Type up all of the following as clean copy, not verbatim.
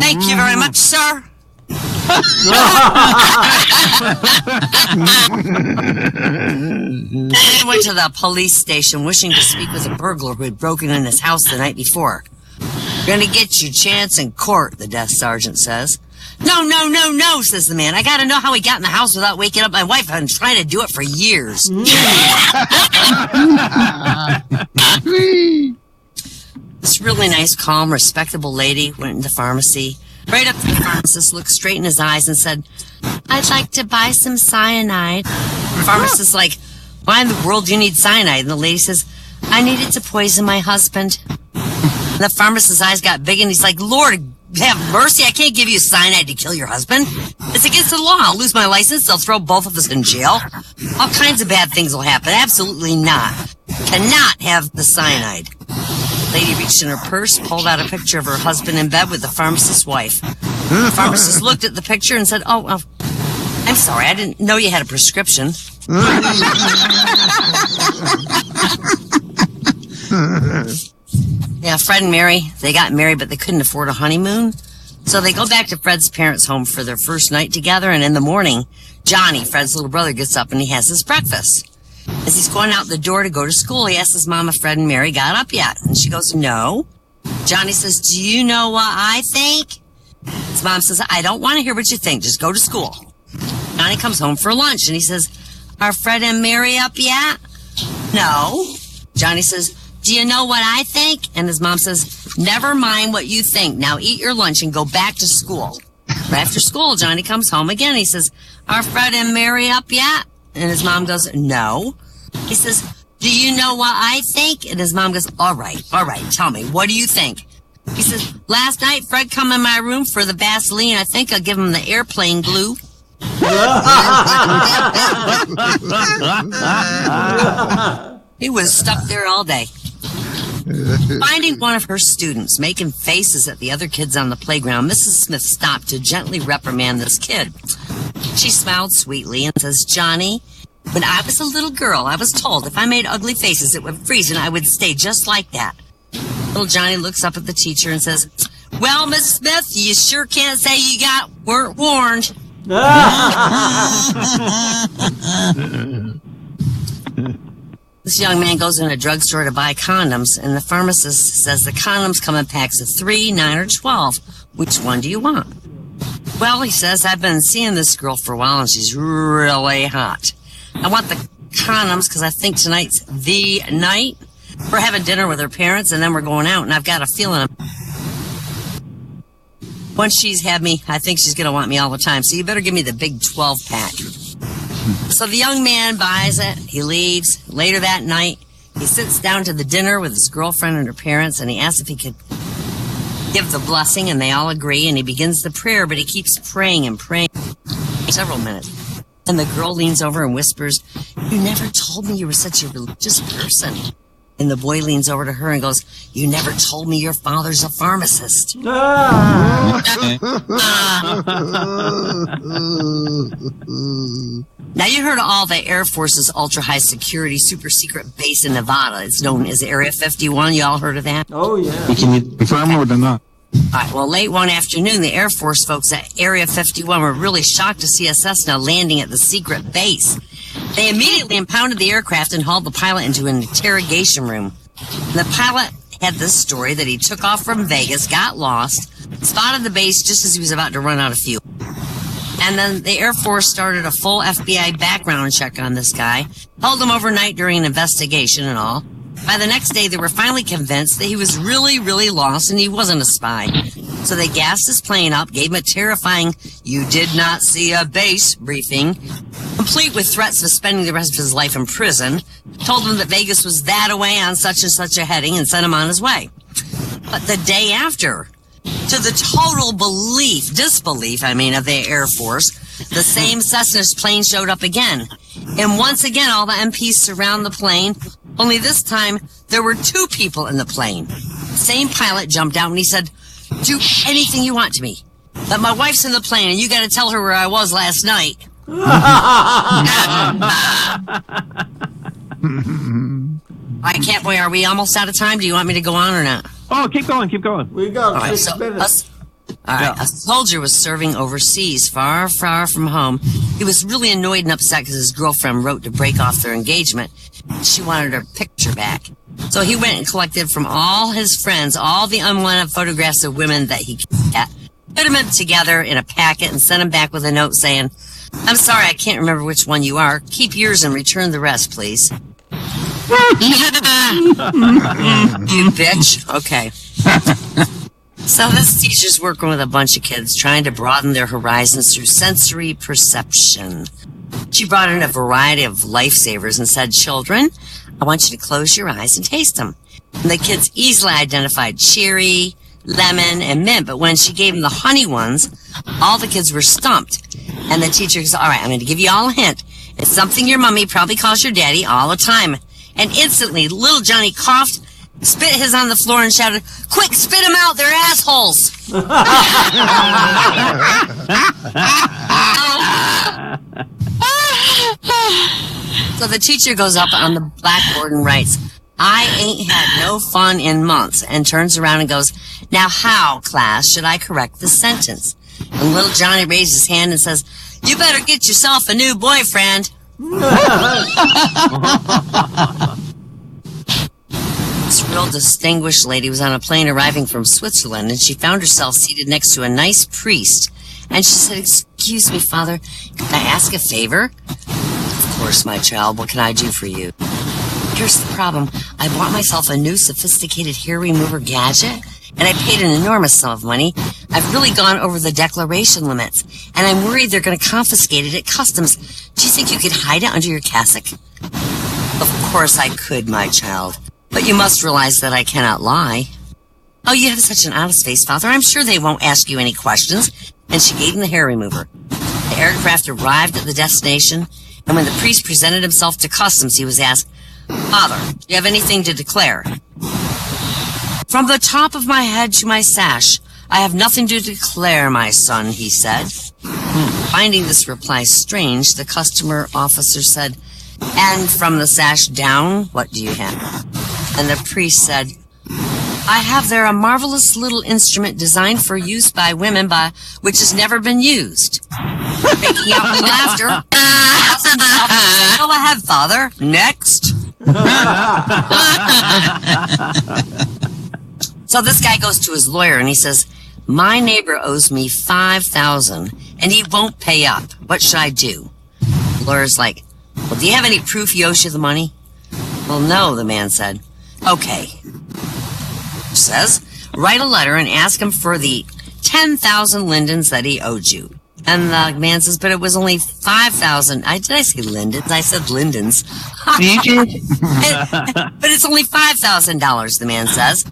Thank you very much, sir. He went to the police station wishing to speak with a burglar who had broken in his house the night before. You're gonna get your chance in court, the desk sergeant says. No, says the man. I gotta know how he got in the house without waking up my wife. I've been trying to do it for years. This really nice, calm, respectable lady went into the pharmacy. Right up to the pharmacist, looked straight in his eyes and said, I'd like to buy some cyanide. The pharmacist's like, why in the world do you need cyanide? And the lady says, I need it to poison my husband. And the pharmacist's eyes got big and he's like, Lord, have mercy, I can't give you cyanide to kill your husband. It's against the law. I'll lose my license. They'll throw both of us in jail. All kinds of bad things will happen. Absolutely not. Cannot have the cyanide. The lady reached in her purse, pulled out a picture of her husband in bed with the pharmacist's wife. The pharmacist looked at the picture and said, oh, I'm sorry, I didn't know you had a prescription. Yeah, Fred and Mary, they got married, but they couldn't afford a honeymoon. So they go back to Fred's parents' home for their first night together, and in the morning, Johnny, Fred's little brother, gets up and he has his breakfast. As he's going out the door to go to school, he asks his mom if Fred and Mary got up yet. And she goes, no. Johnny says, do you know what I think? His mom says, I don't want to hear what you think. Just go to school. Johnny comes home for lunch, and he says, are Fred and Mary up yet? No. Johnny says, do you know what I think? And his mom says, never mind what you think. Now eat your lunch and go back to school. Right after school, Johnny comes home again. He says, are Fred and Mary up yet? And his mom goes, no. He says, do you know what I think? And his mom goes, all right, tell me, what do you think? He says, last night Fred come in my room for the Vaseline. I think I'll give him the airplane glue. He was stuck there all day. Finding one of her students making faces at the other kids on the playground, Mrs. Smith stopped to gently reprimand this kid. She smiled sweetly and says, Johnny, when I was a little girl, I was told if I made ugly faces, it would freeze and I would stay just like that. Little Johnny looks up at the teacher and says, well, Miss Smith, you sure can't say you weren't warned. This young man goes in a drugstore to buy condoms, and the pharmacist says the condoms come in packs of 3, 9, or 12. Which one do you want? Well, he says, I've been seeing this girl for a while, and she's really hot. I want the condoms because I think tonight's the night. We're having dinner with her parents, and then we're going out, and I've got a feeling once she's had me, I think she's going to want me all the time, so you better give me the big 12-pack. So the young man buys it. He leaves. Later that night, he sits down to the dinner with his girlfriend and her parents, and he asks if he could give the blessing, and they all agree, and he begins the prayer, but he keeps praying and praying for several minutes. And the girl leans over and whispers, you never told me you were such a religious person. And the boy leans over to her and goes, you never told me your father's a pharmacist. Now you heard of all the Air Force's ultra-high security super secret base in Nevada. It's known as Area 51. You all heard of that? Oh, yeah. Can you confirm or not? All right, well, late one afternoon, the Air Force folks at Area 51 were really shocked to see a Cessna landing at the secret base. They immediately impounded the aircraft and hauled the pilot into an interrogation room. The pilot had this story that he took off from Vegas, got lost, spotted the base just as he was about to run out of fuel. And then the Air Force started a full FBI background check on this guy, held him overnight during an investigation and all. By the next day, they were finally convinced that he was really, really lost and he wasn't a spy. So they gassed his plane up, gave him a terrifying, you did not see a base briefing, complete with threats of spending the rest of his life in prison, told him that Vegas was that away on such and such a heading and sent him on his way. But the day after, to the total disbelief of the Air Force, the same Cessna's plane showed up again. And once again, all the MPs surround the plane, only this time, there were 2 people in the plane. The same pilot jumped out and he said, do anything you want to me. But my wife's in the plane and you gotta tell her where I was last night. I can't wait. Are we almost out of time? Do you want me to go on or not? Oh, keep going. We got All right, 6 minutes. A soldier was serving overseas, far, far from home. He was really annoyed and upset because his girlfriend wrote to break off their engagement. She wanted her picture back. So he went and collected from all his friends all the unwanted photographs of women that he could get, put them together in a packet, and sent them back with a note saying, "I'm sorry, I can't remember which one you are. Keep yours and return the rest, please." You bitch. Okay. So this teacher's working with a bunch of kids trying to broaden their horizons through sensory perception. She brought in a variety of lifesavers and said, "Children, I want you to close your eyes and taste them." And the kids easily identified cherry, lemon, and mint, but when she gave them the honey ones, all the kids were stumped. And the teacher said, "All right, I'm going to give you all a hint. It's something your mommy probably calls your daddy all the time." And instantly, little Johnny coughed, spit his on the floor, and shouted, "Quick, spit them out, they're assholes." So the teacher goes up on the blackboard and writes, "I ain't had no fun in months," and turns around and goes, "Now how, class, should I correct the sentence?" And little Johnny raised his hand and says, "You better get yourself a new boyfriend." This real distinguished lady was on a plane arriving from Switzerland, and she found herself seated next to a nice priest. And she said, "Excuse me, Father, can I ask a favor?" "Of course, my child. What can I do for you?" "Here's the problem. I bought myself a new sophisticated hair remover gadget, and I paid an enormous sum of money. I've really gone over the declaration limits, and I'm worried they're going to confiscate it at customs. Do you think you could hide it under your cassock?" "Of course I could, my child. But you must realize that I cannot lie." "Oh, you have such an honest face, Father. I'm sure they won't ask you any questions." And she gave him the hair remover. The aircraft arrived at the destination, and when the priest presented himself to customs, he was asked, "Father, do you have anything to declare?" "From the top of my head to my sash, I have nothing to declare, my son," he said. Finding this reply strange, the customer officer said, "And from the sash down, what do you have?" And the priest said, "I have there a marvelous little instrument designed for use by women, which has never been used." Breaking out with laughter, "Go ahead, Father. Next." So this guy goes to his lawyer and he says, "My neighbor owes me $5,000 and he won't pay up. What should I do?" The lawyer's like, "Well, do you have any proof he owes you the money?" "Well, no," the man said. "Okay." Says, "Write a letter and ask him for the 10,000 lindens that he owed you." And the man says, "But it was only 5,000. Did I say lindens? I said lindens." "But it's only $5,000, the man says.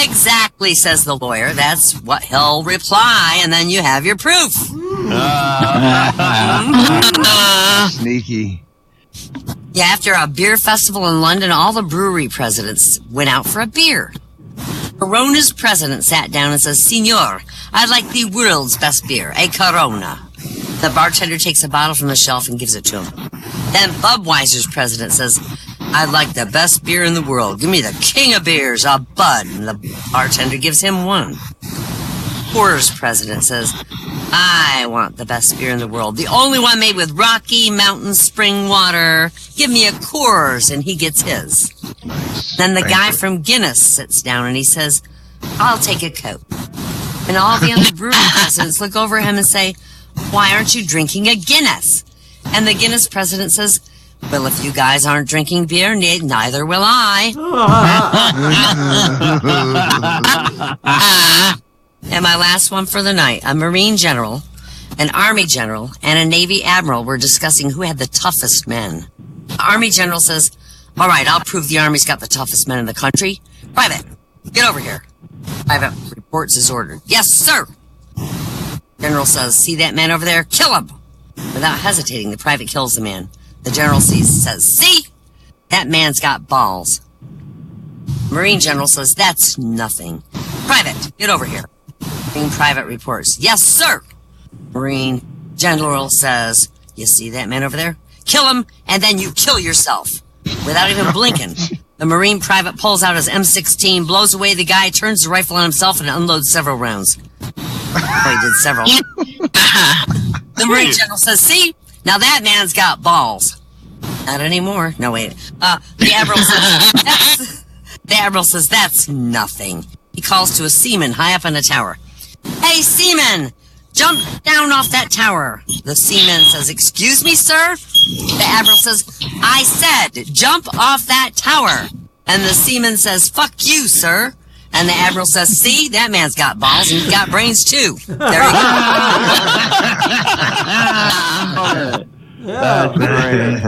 "Exactly," says the lawyer. "That's what he'll reply, and then you have your proof." Sneaky. Yeah, after a beer festival in London, all the brewery presidents went out for a beer. Corona's president sat down and says, "Signor, I'd like the world's best beer, a Corona." The bartender takes a bottle from the shelf and gives it to him. Then Budweiser's president says, "I'd like the best beer in the world. Give me the king of beers, a Bud." And the bartender gives him one. Coors president says, "I want the best beer in the world. The only one made with Rocky Mountain spring water. Give me a Coors," and he gets his. Nice. Then the guy from Guinness sits down and he says, "I'll take a Coke." And all the other brewery presidents look over him and say, "Why aren't you drinking a Guinness?" And the Guinness president says, "Well, if you guys aren't drinking beer, neither will I." And my last one for the night, a Marine general, an Army general, and a Navy admiral were discussing who had the toughest men. The Army general says, "All right, I'll prove the Army's got the toughest men in the country. Private, get over here." Private reports his order. "Yes, sir." General says, "See that man over there? Kill him." Without hesitating, the private kills the man. The general says, "See? That man's got balls." Marine general says, "That's nothing." "Private, get over here." Marine private reports, "Yes, sir." Marine general says, "You see that man over there? Kill him, and then you kill yourself." Without even blinking, the The Marine private pulls out his M16, blows away the guy, turns the rifle on himself, and unloads several rounds. Oh, he did several. The Marine general says, see, now that man's got balls. Not anymore. No, wait. The Admiral says, that's nothing. He calls to a seaman high up in a tower. Hey, seaman, jump down off that tower. The seaman says, excuse me, sir? The Admiral says, I said, jump off that tower. And the seaman says, fuck you, sir. And the Admiral says, see, that man's got balls and he's got brains too. There you go. That's great.